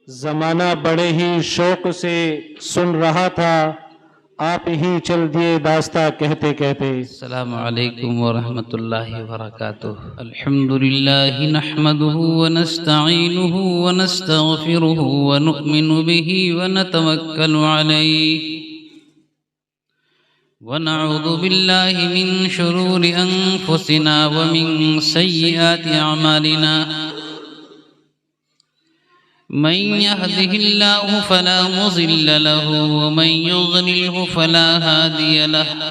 जमाना बड़े ही शौक से सुन रहा था, आप ही चल दिए दास्ता कहते कहते। अस्सलामु अलैकुम व रहमतुल्लाहि व बरकातुहू। अल्हम्दुलिल्लाहि नहमदुहु व नस्तईनुहु व नस्तगफिरुहु व नु'मिनु बिही व नतवक्कलु अलैहि व नऊज़ु बिल्लाहि मिन शुरूरि अनफुसिना व मिन सय्यिआति अमालिना। मन यहदिहिल्लाहु फला मुज़िल्ल लहु व मन युज़लिल्हु फला हादिय लहु।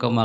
कमा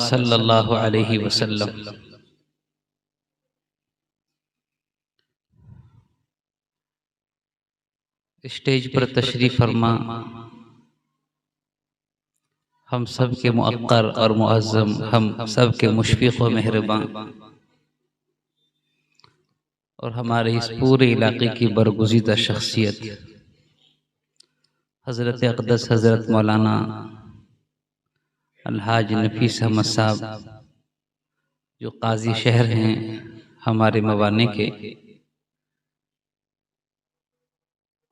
सल्लल्लाहु अलैहि वसल्लम। स्टेज पर तशरीफ फरमा हम सब के मुअक्कर और मुअज़्ज़म, हम सब के मुशफ़िक़ व मेहरबान और हमारे इस पूरे इलाके की बरगुज़ीदा शख्सियत हज़रत अक़दस हज़रत मौलाना अलहाज नफीस अहमद साहब जो काजी शहर हैं हमारे मवाने के,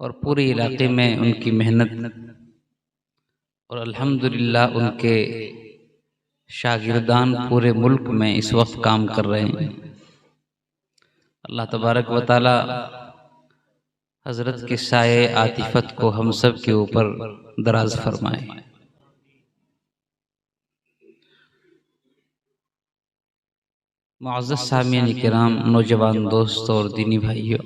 और पूरे इलाके में उनकी मेहनत और अल्हम्दुलिल्लाह उनके शागिर्दान पूरे मुल्क में इस वक्त काम कर रहे हैं। अल्लाह तबारक व तआला हज़रत के साये आतिफत को हम सब के ऊपर दराज फरमाए। मुअज़्ज़ज़ सामीन किराम, नौजवान दोस्त और दीनी भाइयों,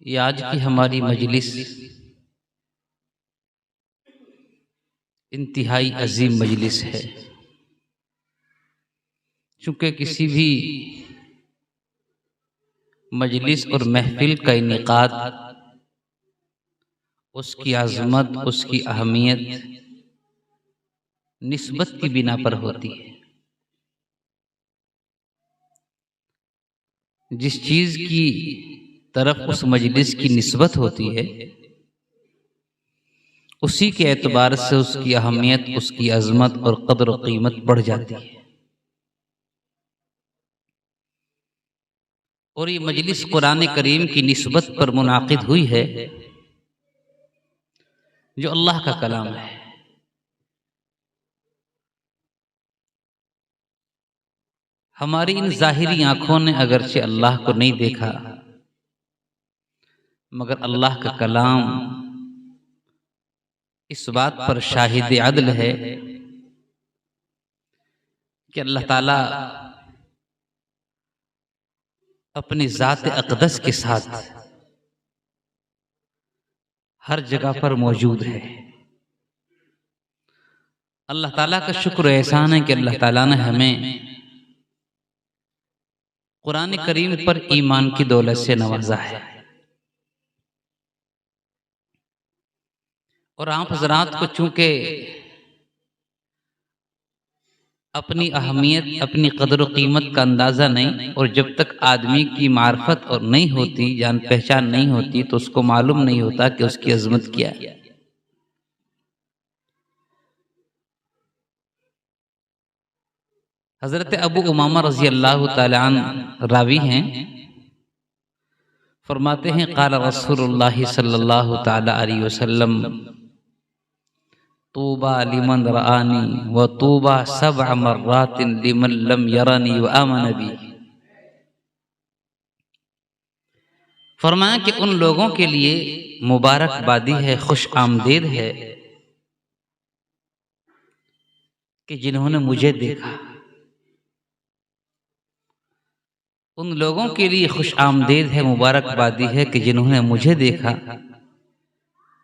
ये आज की हमारी मजलिस इंतहाई अजीम मजलिस है, चूँकि किसी भी मजलिस और महफिल का इनेकाद उसकी आज़मत, उसकी अहमियत निस्बत की बिना पर होती है। जिस चीज की तरफ उस मजलिस की निस्बत होती है उसी के एतबार से उसकी अहमियत, उसकी अजमत और कदर व कीमत बढ़ जाती है। और ये मजलिस कुरान करीम की निस्बत पर मुनाकिद हुई है जो अल्लाह का कलाम है। हमारी इन जाहिरी आंखों ने अगरचे अल्लाह को नहीं देखा, मगर अल्लाह का कलाम इस बात पर शाहिद अदल है कि अल्लाह ताला अपनी ज़ात अक़दस के साथ हर जगह पर मौजूद है। अल्लाह ताला का शुक्र एहसान है कि अल्लाह ताला ने हमें कुरान करीम पर ईमान की दौलत से नवाजा है। और आप हजरात को चूंकि अपनी अहमियत, अपनी कदर व कीमत का अंदाज़ा नहीं, और जब तक आदमी की मार्फत और नहीं होती, जान पहचान नहीं होती, तो उसको मालूम नहीं होता कि उसकी अजमत क्या है। हज़रत अबू उमामा रज़ी अल्लाह तआला अन्हु रावी हैं, फरमाते हैं क़ाला रसूलुल्लाह सल्लल्लाहु तआला अलैहि वसल्लम तूबा लिमन रआनी व तूबा सबअ मर्रातिन लिमन लम यरनी व आमन बी। फरमाया कि उन लोगों के लिए मुबारकबादी है, खुश आमदीद है कि जिन्होंने मुझे देखा। उन लोगों के लिए खुश आमदीद है, मुबारकबादी है कि जिन्होंने मुझे देखा।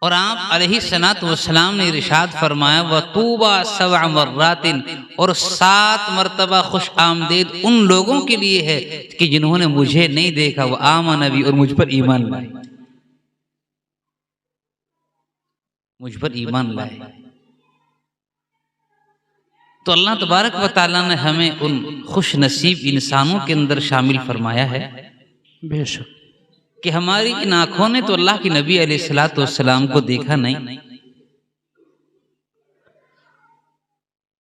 और आप अलैहिस्सलातु वस्सलाम ने इरशाद फरमाया व तूबा सबअ मर्रातिन, और 7 मरतबा खुश आमदीद उन लोगों के लिए है कि जिन्होंने मुझे नहीं देखा, वो आमन भी, और मुझ पर ईमान लाए, मुझ पर ईमान लाए। तो अल्लाह तबारक व तआला ने हमें उन खुश नसीब इंसानों के अंदर शामिल फरमाया है। बेशक कि हमारी इन आंखों ने तो अल्लाह के नबी अलैहिस्सलातु वस्सलाम को देखा नहीं,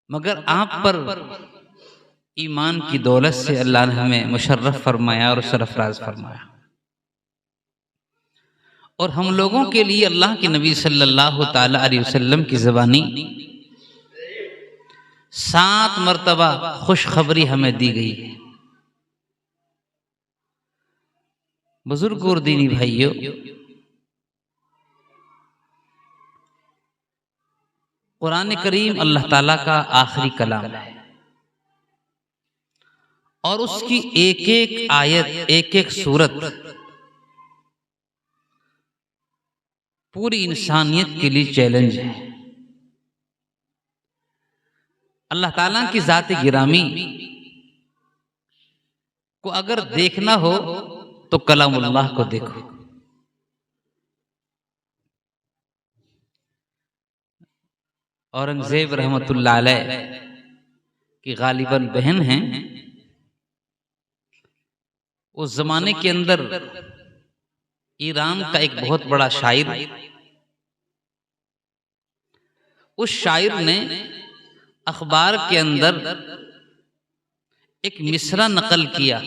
मगर आप पर ईमान की दौलत से अल्लाह ने हमें मुशर्रफ फरमाया और सरफराज फरमाया। और हम लोगों के लिए अल्लाह के नबी सल्लल्लाहु तआला अलैहि वसल्लम की ज़बानी 7 मरतबा खुशखबरी हमें दी गई है। बुजुर्ग और दीनी भाइयों, कुरान करीम अल्लाह ताला का आखिरी कलाम है, और उसकी एक एक आयत, एक एक सूरत पूरी इंसानियत के लिए चैलेंज है। अल्लाह ताला की ज़ात गिरामी को अगर देखना हो तो कलामुल्लाह को देखो। औरंगजेब रहमतुल्लाह अलैह की गालिबन बहन हैं। उस जमाने के अंदर ईरान का एक बहुत बड़ा शायर, उस शायर ने अखबार के अंदर एक मिसरा नकल किया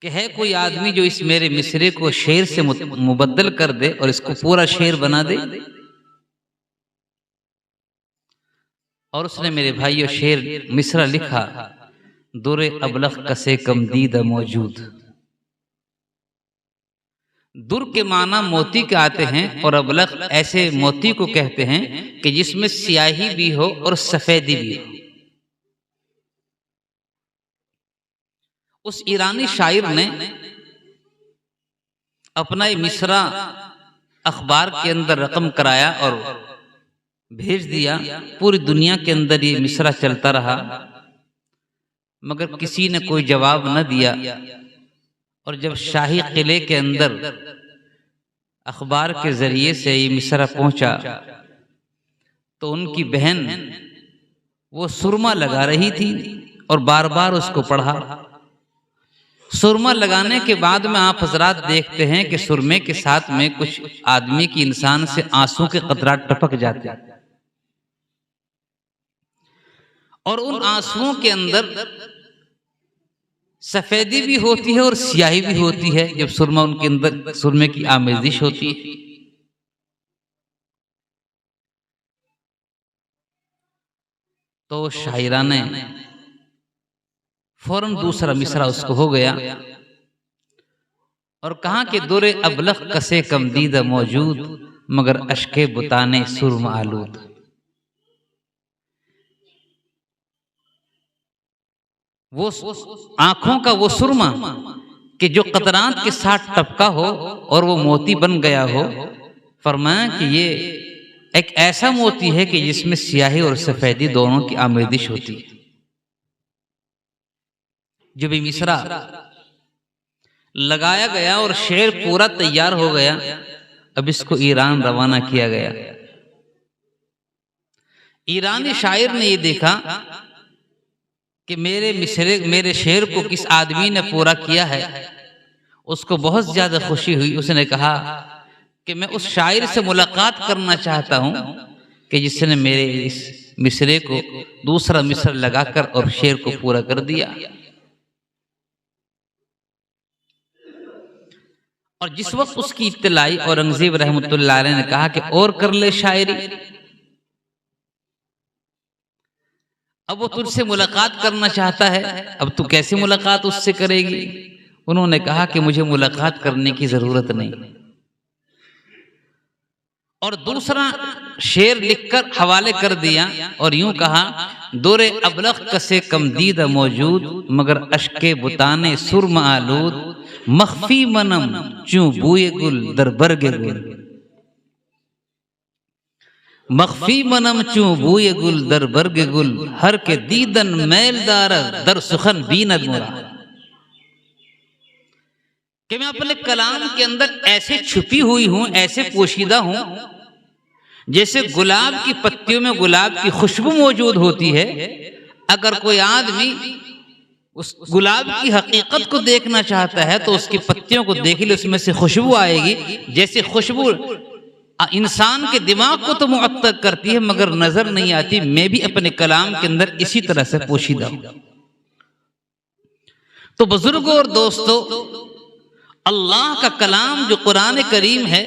कि है कोई आदमी जो इस मेरे मिसरे को शेर से मुबद्दल कर दे और इसको पूरा शेर बना दे। और उसने मेरे भाइयों शेर मिसरा लिखा, दुरे अबलख कसे कम दीदा मौजूद। दुर के माना मोती के आते हैं, और अबलख ऐसे मोती को कहते हैं कि जिसमें स्याही भी हो और सफेदी भी हो। उस ईरानी शायर ने अपना ये मिसरा अखबार के अंदर रकम कराया और भेज दिया। पूरी दुनिया के अंदर ये मिसरा चलता रहा, मगर किसी ने कोई जवाब न दिया। और जब शाही किले के अंदर अखबार के जरिए से ये मिसरा पहुंचा तो उनकी बहन वो सुरमा लगा रही थी और बार बार उसको पढ़ा। सुरमा लगाने के बाद में आप हजरात देखते हैं कि सुरमे के साथ में कुछ आदमी की, इंसान से आंसू के कतरात टपक जाते हैं, और उन आंसुओं के अंदर सफेदी भी होती है और स्याही भी होती है जब सुरमा उनके अंदर सुरमे की आमेजिश होती है। तो शायरा ने फौरन दूसरा मिसरा उसको हो गया और कहा कि दुरे अबलख कसे कम दीदा मौजूद, मगर अश्के बुताने सुरम आलूद। वो आंखों का वो सुरमा कि जो कतरात के साथ टपका हो और वो मोती बन गया हो। फरमाया कि ये एक ऐसा मोती है कि जिसमें स्याही और सफेदी दोनों की आमेजिश होती है। जब ये मिसरा लगाया गया और शेर पूरा तैयार हो गया, अब इसको ईरान रवाना किया गया। ईरानी शायर ने ये देखा कि मेरे शेर को किस आदमी ने पूरा किया है, उसको बहुत ज्यादा खुशी हुई। उसने कहा कि मैं उस शायर से मुलाकात करना चाहता हूं कि जिसने मेरे इस मिसरे को दूसरा मिसर लगाकर और शेर को पूरा कर दिया। और जिस वक्त उसकी इत्तलाई औरंगजेब रहमतुल्लाह अलैह ने कहा कि और कर ले शायरी, अब वो तुझसे मुलाकात करना चाहता है, अब तू कैसे मुलाकात उससे करेगी? उन्होंने कहा कि मुझे मुलाकात करने की जरूरत नहीं। और दूसरा शेर लिखकर हवाले कर दिया और यूं कहा, दोरे अबलख कसे कमदीद मौजूद मगर अश्के बुताने सुरम आलूद मख्फी मनम चूं बूए गुल दर बरगे गुल मख्फी मनम चूं बूए गुल दर बरगे गुल हर के दीदन मैलदार दर सुखन बीनद मुरा। कि मैं अपने कलाम के अंदर ऐसे छुपी हुई हूं, ऐसे पोशीदा हूं, जैसे गुलाब की पत्तियों में गुलाब की खुशबू मौजूद होती है। अगर कोई आदमी उस गुलाब की हकीकत को देखना चाहता है तो उसकी पत्तियों को देख ले, उसमें से खुशबू आएगी। जैसे खुशबू इंसान के दिमाग को तो मुअत्तर करती है मगर नजर नहीं आती, मैं भी अपने कलाम के अंदर इसी तरह से पोशीदा हूं। तो बुजुर्गों और दोस्तों, अल्लाह का कलाम जो कुरान करीम है,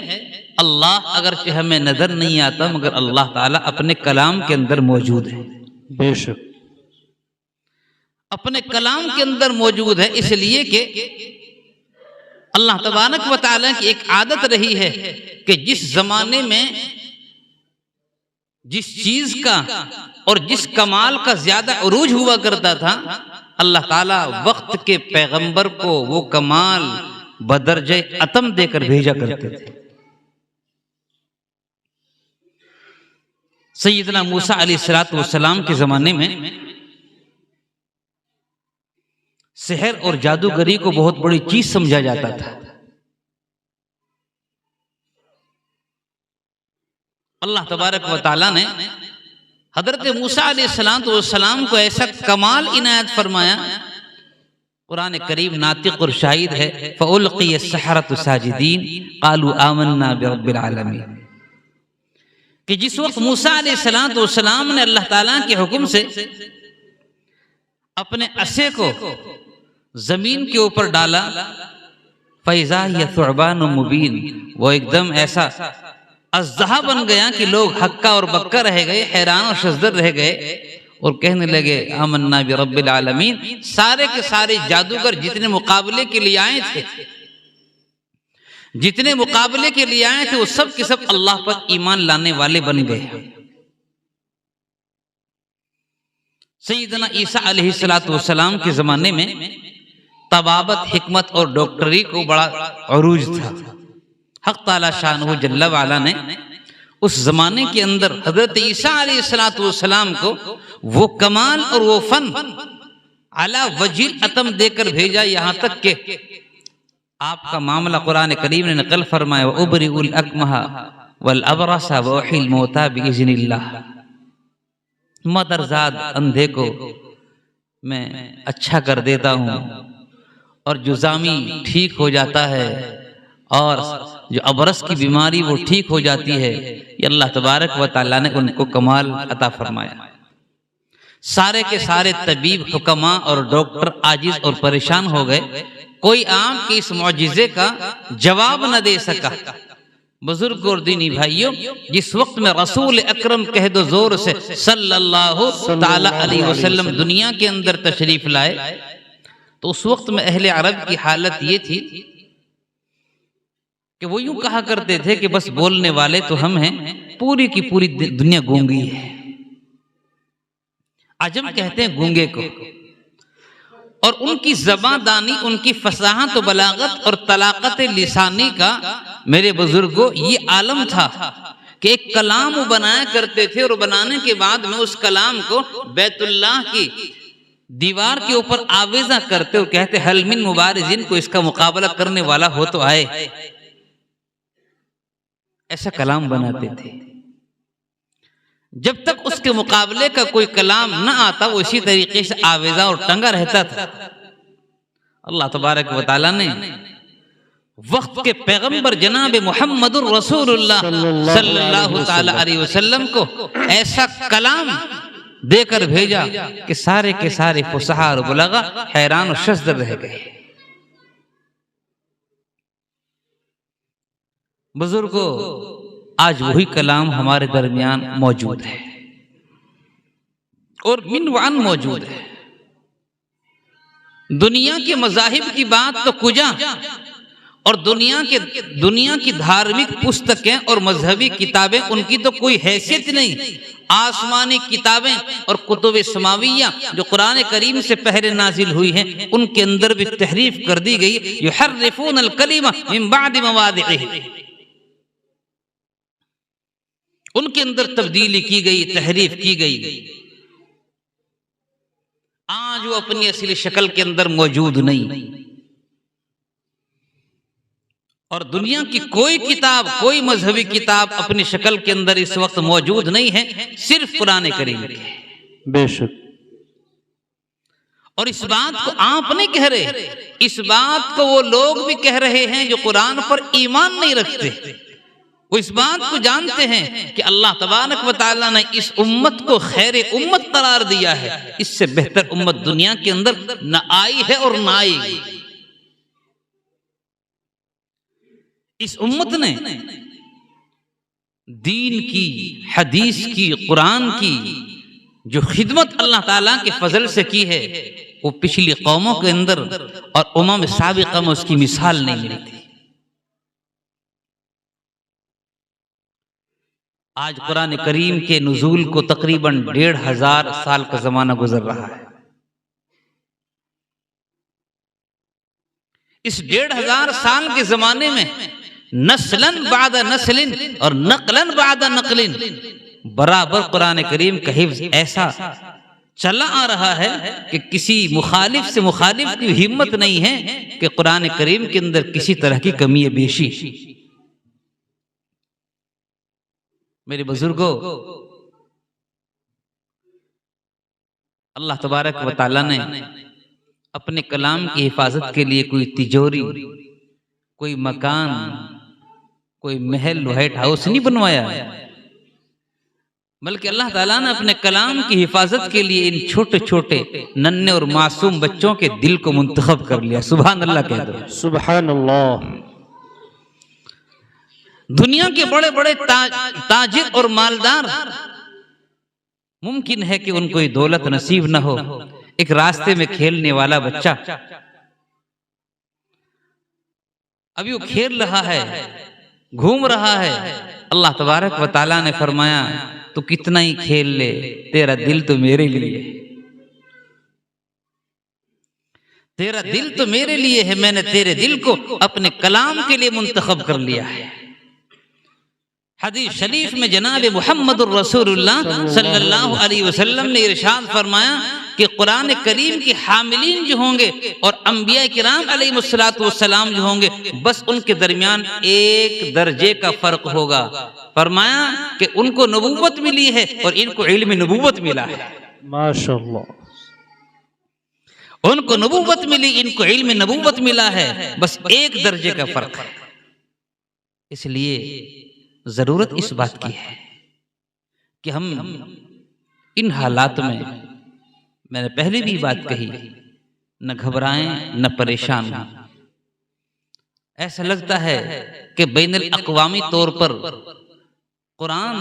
अल्लाह अगरचे हमें नजर नहीं आता मगर अल्लाह ताला अपने कलाम के अंदर मौजूद है। बेशक अपने कलाम के अंदर मौजूद है, इसलिए कि अल्लाह तबारक व तआला की एक आदत रही है कि जिस जमाने में जिस चीज का और जिस कमाल का ज्यादा उरूज हुआ करता था, अल्लाह ताला वक्त के पैगंबर को वो कमाल बदरजे अतम देकर भेजा करते थे। सैयदना मूसा अलैहिस्सलातु वस्सलाम के जमाने में सेहर और जादूगरी को बहुत बड़ी चीज समझा जाता था। अल्लाह तबारक व तआला ने हजरत मूसा अलैहिस्सलातु वस्सलाम को ऐसा कमाल इनायत फरमाया। कुरान करीम नातिक और शाहिद है, फउल्क़िय अस्सहरतु साजिदीन क़ालू आमन्ना बिरब्बिल आलमीन। कि जिस वक्त मूसा अलैहिस्सलातु वस्सलाम ने अल्लाह ताला के हुक्म से अपने असे को जमीन के ऊपर डाला, फैज़ा हिय सुअबान मुबीन, वो एकदम ऐसा अज़्ज़हा बन गया कि लोग हक्का और बक्का रह गए, हैरान और शज़्ज़र रह गए और कहने लगे आमन्ना बिरब्बिल आलमीन। सारे के सारे जादूगर जितने मुकाबले के लिए आए थे, जितने मुकाबले के लिए आए थे, वो सब के सब अल्लाह पर ईमान लाने वाले बन गए। सैयदना ईसा अलैहिस्सलातु वस्सलाम के जमाने में तबाबत, हिकमत और डॉक्टरी को बड़ा अरूज था। हक ताला शानहु जल्ल वाला ने उस जमाने के अंदर हजरत ईसा अलैहिस्सलातु वस्सलाम को वो कमाल और वो फन अला वजील अतम देकर भेजा, यहां तक के आपका मामला कुरान करीम ने नकल फरमाया, उबरिउल अकमहा वल अबरसा व उहिल मौता बिइज़्निल्लाह। मदरजाद अंधे को मैं अच्छा कर देता हूँ और जुजामी ठीक हो जाता है और जो अबरस की बीमारी वो ठीक हो जाती है। ये अल्लाह तबारक व तआला ने उनको कमाल अता फरमाया। सारे के सारे तबीब, हुक्मा और डॉक्टर आजिज और परेशान हो गए, कोई आपके इस मौजिज़े का जवाब न दे सका। बुजुर्ग और दीनी भाइयों, जिस वक्त में रसूल अकरम कह दो जोर से सल्लल्लाहु ताला अलैहि वसल्लम दुनिया के अंदर तशरीफ लाए, तो उस वक्त में अहले अरब की हालत ये थी कि वो यूं कहा करते थे कि बस बोलने वाले तो हम हैं, पूरी की पूरी दुनिया गूंगी है। अजम कहते हैं गूंगे को, और उनकी ज़बादानी, उनकी फसाहत और बलागत और तलाकत लिसानी का मेरे बुजुर्गों ये आलम था कि एक कलाम वो बनाया करते थे और बनाने के बाद में उस कलाम को बैतुल्लाह की दीवार के ऊपर आवेजा करते और कहते हल मिन मुबारिजिन, को इसका मुकाबला करने वाला हो तो आए। ऐसा कलाम बनाते थे। जब तक उसके मुकाबले का कोई कलाम न आता वो इसी तरीके से आवेजा और टंगा रहता था। अल्लाह तबारक व तआला ने वक्त के पैगंबर जनाब मुहम्मदुर रसूलुल्लाह सल्लल्लाहु ताला अलैहि वसल्लम को ऐसा कलाम देकर भेजा कि सारे के सारे फुसहा और बुलगा हैरान और शज़्द रह गए। बुजुर्गों, आज वही कलाम हमारे दरमियान मौजूद है और मिनवान मौजूद है। दुनिया के मज़ाहिब की बात तो कुजा, और दुनिया की धार्मिक पुस्तकें और मजहबी किताबें उनकी तो कोई हैसियत नहीं। आसमानी किताबें और कुतुब समाविया जो कुरान करीम से पहले नाजिल हुई हैं उनके अंदर भी तहरीफ कर दी गई। युहर्रिफून अल कलिमा मिन बादि मवादिही, उनके अंदर तब्दीली की गई, तहरीफ की गई। आज वो अपनी असली शक्ल के अंदर मौजूद नहीं। और दुनिया की कोई किताब, कोई मजहबी किताब अपनी शक्ल के अंदर इस वक्त मौजूद नहीं है, सिर्फ कुरान करीम की। बेशक। और इस बात को आप नहीं कह रहे, इस बात को वो लोग भी कह रहे हैं जो कुरान पर ईमान नहीं रखते। वो इस बात को जानते हैं कि अल्लाह तबारक व तआला ने इस उम्मत को खैर उम्मत करार दिया है। इससे बेहतर उम्मत दुनिया के अंदर न आई है और न आएगी। इस उम्मत ने दीन की, हदीस की, कुरान की जो खिदमत अल्लाह ताला के फजल से की है वो पिछली कौमों के अंदर और उम्म साबिक़ा में उसकी मिसाल नहीं मिली थी। आज कुरान करीम के नुज़ूल को तकरीबन 1500 साल का जमाना गुजर रहा है। इस 1500 साल के जमाने में नस्लन बाद नस्लिन और नकलन बाद नकलिन बराबर कुरान करीम का हिफ्ज़ ऐसा चला आ रहा है कि किसी मुखालिफ से मुखालिफ की हिम्मत नहीं है कि कुरान करीम के अंदर किसी तरह की कमी या बेशी। मेरे बुजुर्गों, अल्लाह तबारक व तआला ने अपने कलाम की हिफाजत के लिए कोई तिजोरी, कोई मकान, कोई महल, व्हाइट हाउस नहीं बनवाया, बल्कि अल्लाह ताला ने अपने कलाम की हिफाजत के लिए इन छोटे छोटे नन्हे और मासूम बच्चों के दिल को मुंतखब कर लिया। सुभान अल्लाह कह दो। सुभान अल्लाह। दुनिया के बड़े बड़े ताजिर और मालदार मुमकिन है कि उनको ये दौलत नसीब न हो। एक रास्ते में खेलने वाला बच्चा अभी वो खेल रहा है, घूम रहा है, अल्लाह तबारक व तआला ने फरमाया तू कितना ही खेल ले, तेरा दिल तो मेरे लिए है, तेरा दिल तो मेरे लिए है, मैंने तेरे दिल को अपने कलाम के लिए मुंतखब कर लिया है। हदीस शरीफ में जनाब मुहम्मदुर रसूलुल्लाह सल्लल्लाहु अलैहि वसल्लम ने इरशाद फरमाया कि कुरान करीम के हामिलीन जो होंगे और अंबिया किराम अलैहिमुस्सलातु वस्सलाम जो होंगे, बस उनके दरमियान एक दर्जे का फर्क होगा। फरमाया कि उनको नबूवत मिली है और इनको इल्म नबूवत मिला है। माशाअल्लाह। उनको नबूवत मिली, इनको इल्म नबूवत मिला है, बस एक दर्जे का फर्क है। इसलिए जरूरत इस बात की है कि हम इन हालात में, मैंने पहले भी बात कही, न घबराएं न परेशान हों। ऐसा लगता है कि बैनुल अक़वामी तौर पर कुरान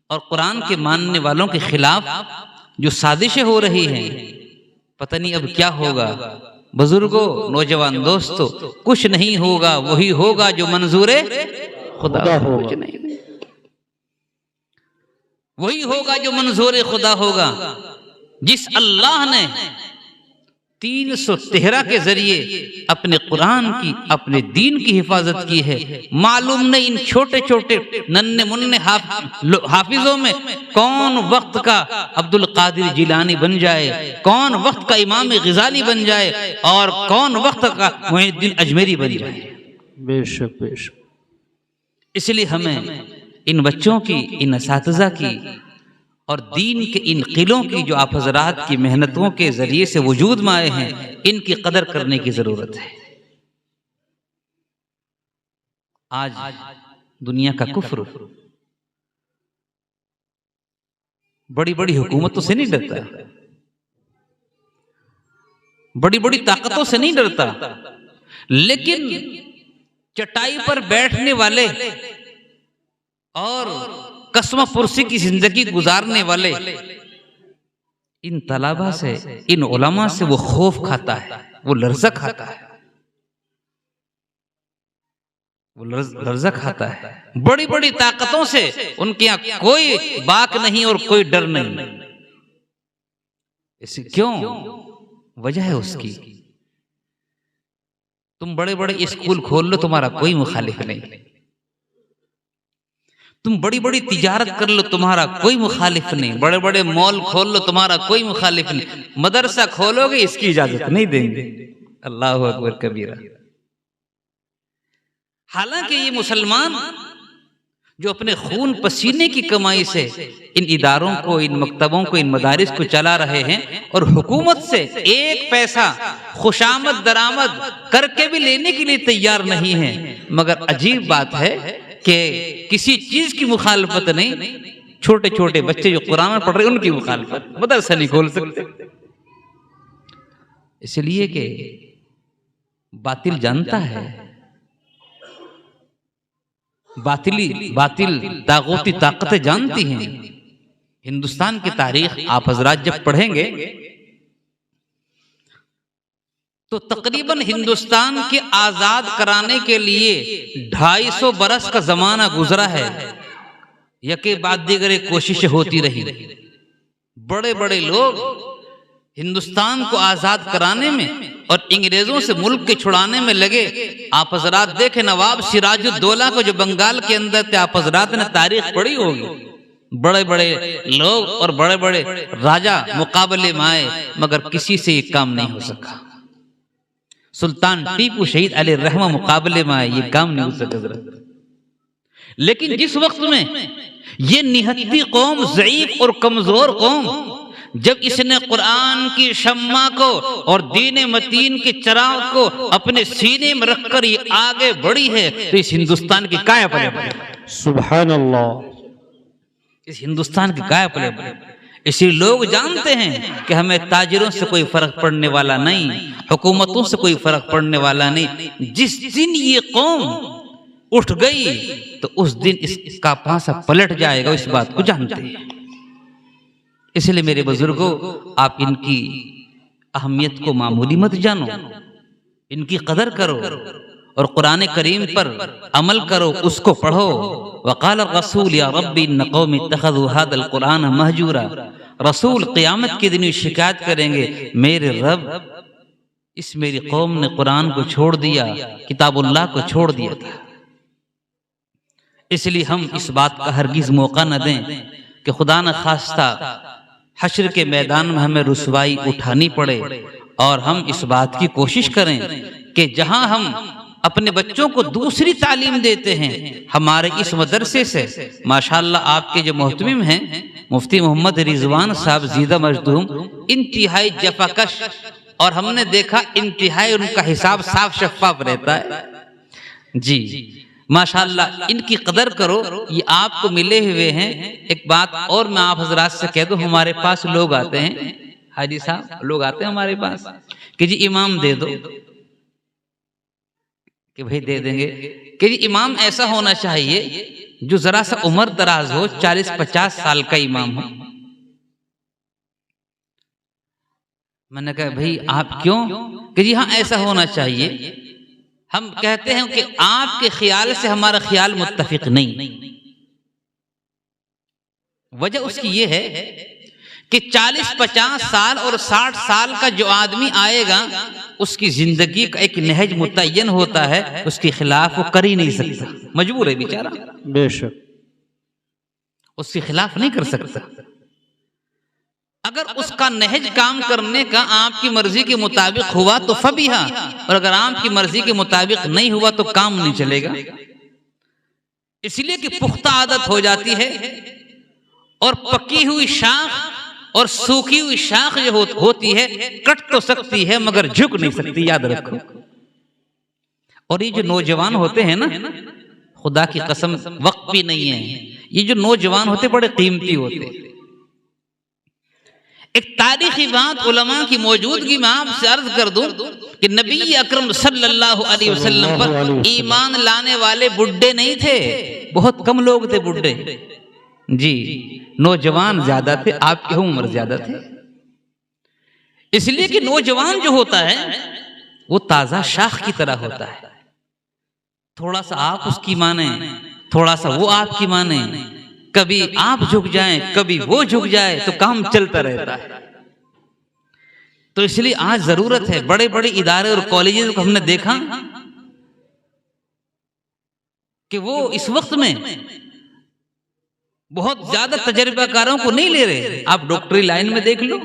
और कुरान के मानने वालों के खिलाफ जो साजिशें हो रही हैं, पता नहीं अब क्या होगा। बुजुर्गों, नौजवान दोस्तों, कुछ नहीं होगा, वही होगा जो मंजूरे खुदा होगा। कुछ नहीं, वही होगा जो मंजूरे खुदा होगा। जिस अल्लाह ने 313 के जरिए अपने कुरान की, अपने दीन की हिफाजत की है, मालूम नहीं इन छोटे छोटे नन्हे मुन्ने हाफिजों में कौन वक्त का अब्दुल कादिर जिलानी बन जाए, कौन वक्त का इमाम ग़ज़ाली बन जाए और कौन वक्त का मुहिद्दीन अजमेरी बन जाए। बेशक बेशक। इसलिए हमें इन बच्चों की, इन असातिज़ा की और दीन के इन किलों की जो आप हजरात की मेहनतों के जरिए से वजूद में आए हैं, इनकी कदर करने की जरूरत है। आज दुनिया का कुफ्र बड़ी बड़ी हुकूमतों से नहीं डरता, बड़ी बड़ी ताकतों से नहीं डरता, लेकिन चटाई पर बैठने वाले और कसमा पुरसी की जिंदगी गुजारने वाले इन तलाबा से, इन उलमा से वो खौफ खाता है, वो लर्जा खाता है, वो लर्जा खाता है। बड़ी बड़ी ताकतों से उनके यहाँ कोई बाक नहीं और कोई डर नहीं। इसे क्यों? वजह है उसकी, तुम बड़े बड़े स्कूल खोल लो, तुम्हारा कोई मुखालिफ नहीं। तुम बड़ी बड़ी तिजारत कर लो, तुम्हारा कोई मुखालिफ नहीं। बड़े बड़े मॉल खोल लो, तुम्हारा कोई मुखालिफ नहीं। मदरसा खोलोगे, इसकी इजाजत नहीं देंगे। अल्लाहु अकबर कबीरा। हालांकि ये मुसलमान जो अपने खून पसीने की कमाई से इन इदारों को, इन मकतबों को, इन मदारिस को चला रहे हैं और हुकूमत से एक पैसा खुशामद दरामद करके भी लेने के लिए तैयार नहीं है। मगर अजीब बात है कि किसी चीज की मुखालफत नहीं। छोटे छोटे बच्चे जो कुरान पढ़ रहे हैं उनकी मुखालफत, मदरसा नहीं खोल सकते, इसलिए कि बातिल जानता है, बातिल तागूती ताकतें जानती हैं। हिंदुस्तान की तारीख आप हजरात जब पढ़ेंगे तो तकरीबन हिंदुस्तान के आजाद कराने के लिए 250 बरस का जमाना गुजरा है। यके बाद दीगर कोशिशें होती रही। बड़े बड़े लोग हिंदुस्तान को आजाद कराने में और अंग्रेजों से मुल्क के छुड़ाने में लगे। आप हजरात देखे नवाब सिराजुद्दौला को जो बंगाल के अंदर थे, आप हजरात ने तारीख पढ़ी होगी। बड़े बड़े लोग और बड़े बड़े राजा मुकाबले में आए, मगर किसी से ये काम नहीं हो सका। सुल्तान टीपू शहीद अलैहि रहमा मुकाबले में आए, ये काम नहीं हो सका। लेकिन जिस वक्त में ये निहत्ती कौम, ज़ईफ और कमजोर कौम, जब इसने कुरान की शम्मा को और दीन मतीन के चिराग को अपने सीने में रखकर ये आगे बढ़ी है, तो इस हिंदुस्तान की काया पले पले। सुभान अल्लाह। इस हिंदुस्तान की काया पले पले। इसी लोग जानते हैं कि हमें ताजिरों से कोई फर्क पड़ने वाला नहीं, हुकूमतों से कोई फर्क पड़ने वाला नहीं। जिस दिन ये कौम उठ गई तो उस दिन इसका पासा पलट जाएगा, इस बात को जानते हैं। इसलिए मेरे बुजुर्गों, आप इनकी अहमियत को मामूली मत जानो, इनकी कदर करो और कुरान करीम पर अमल करो, उसको पढ़ो। वक़ाल रसूल या रब्बी इन्न कौमी इत्तख़ज़ू हाज़ल कुरान महजूरा। रसूल क़यामत के दिन शिकायत करेंगे, मेरे रब, इस मेरी कौम ने कुरान को छोड़ दिया, किताबुल्लाह को छोड़ दिया था। इसलिए हम इस बात का हरगिज मौका न दें कि खुदा न खास्ता हश्र के मैदान में हमें रुसवाई उठानी पड़े। और हम इस बात की कोशिश करें कि जहां हम अपने बच्चों को दूसरी तालीम देते हैं, हमारे इस मदरसे से माशाअल्लाह आपके जो मोहतमिम हैं मुफ्ती मोहम्मद रिजवान साहब जीदा मजदूम, इंतहाई जफाकश, और हमने देखा इंतहाई उनका हिसाब साफ शफाफ रहता है जी। माशाअल्लाह, इनकी कदर करो, ये आपको मिले हुए हैं। एक बात और मैं आप हजरात से कह दूं, हमारे पास लोग आते हैं, हाजी साहब लोग आते हैं हमारे पास कि जी इमाम दे दो, कि भाई दे देंगे, कि जी इमाम ऐसा होना चाहिए जो जरा सा उम्र दराज हो, 40-50 साल का इमाम हो। मैंने कहा भाई आप क्यों? कि जी हाँ ऐसा होना चाहिए। हम कहते हैं कि आपके ख्याल से हमारा ख्याल मुत्तफिक नहीं। वजह उसकी ये है कि 40-50 साल और 60 साल का जो आदमी आएगा, उसकी जिंदगी का एक नहज मुतय्यन होता है, उसके खिलाफ वो कर ही नहीं सकता, मजबूर है बेचारा, बेशक उसके खिलाफ नहीं कर सकता। अगर उसका नहज काम करने का आपकी मर्जी के मुताबिक हुआ तो फबिहा, और अगर आपकी मर्जी के मुताबिक नहीं हुआ तो काम नहीं चलेगा। इसलिए कि पुख्ता आदत हो जाती है और पकी हुई शाख और सूखी हुई शाख जो होती है, कट तो सकती है मगर झुक नहीं सकती, याद रखो। और ये जो नौजवान होते हैं ना, खुदा की कसम वक्त भी नहीं है, ये जो नौजवान होते बड़े कीमती होते। एक तारीखी बात उलमा की मौजूदगी में आपसे अर्ज कर दूं कि नबी अकरम सल्लल्लाहु अलैहि वसल्लम पर ईमान लाने वाले बुड्ढे नहीं थे, बहुत कम लोग थे बुड्ढे जी, नौजवान ज्यादा थे, आपकी उम्र ज्यादा थे। इसलिए कि नौजवान जो होता है वो ताजा शाख की तरह होता है, थोड़ा सा आप उसकी माने, थोड़ा सा वो आपकी माने, कभी आप झुक जाएं कभी वो झुक जाए तो काम चलता रहता है। तो इसलिए आज जरूरत है, बड़े बड़े इदारे और कॉलेजेस को हमने देखा कि वो इस वक्त में बहुत ज्यादा तजर्बाकारों को नहीं ले रहे। आप डॉक्टरी लाइन में देख लो,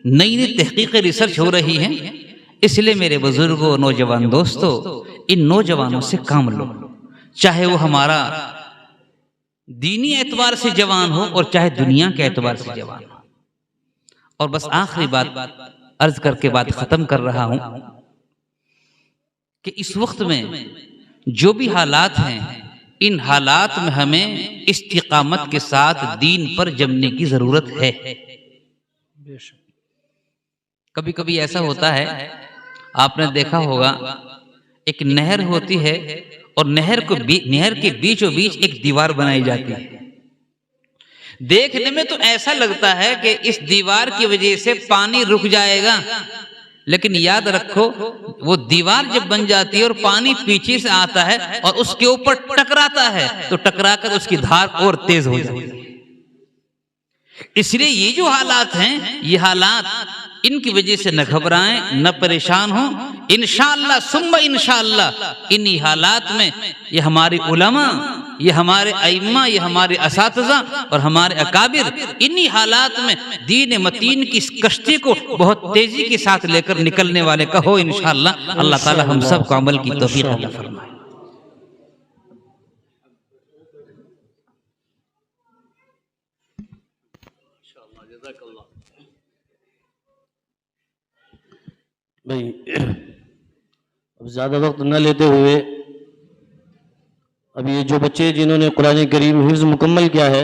नई नई तहकीक रिसर्च हो रही है। इसलिए मेरे बुजुर्गों, नौजवान दोस्तों, इन नौजवानों से काम लो, चाहे वो हमारा दीनी एतबार से जवान हो और चाहे दुनिया के एतबार से जवान हो। और बस आखिरी बात अर्ज करके बात खत्म कर रहा हूं कि इस वक्त में जो भी हालात हैं, इन हालात में हमें इस्तिकामत के साथ दीन पर जमने की जरूरत है। कभी कभी ऐसा होता है, आपने देखा होगा, एक नहर होती है और नहर के बीचों बीच एक दीवार बनाई जाती है। देखने में तो ऐसा लगता है कि इस दीवार की वजह से पानी रुक जाएगा, लेकिन याद रखो वो दीवार जब बन जाती है और पानी पीछे से आता है और उसके ऊपर टकराता है तो टकराकर उसकी धार और तेज हो जाती है। इसलिए ये जो हालात हैं, ये हालात, इनकी वजह से न घबराएं न परेशान हो। इंशाअल्लाह सुम्मा इंशाअल्लाह इन्हीं हालात में ये हमारे उलमा, ये हमारे अइम्मा, ये हमारे असातिज़ा और हमारे अकाबिर इन्हीं हालात में दीन मतीन की इस कश्ती को बहुत तेजी के साथ लेकर निकलने वाले का हो इंशाअल्लाह। अल्लाह ताला हम सब को अमल की तौफीक अता फरमाए। भाई अब ज़्यादा वक्त न लेते हुए, अब ये जो बच्चे जिन्होंने कुरान करीम हिफ्ज़ मुकम्मल किया है,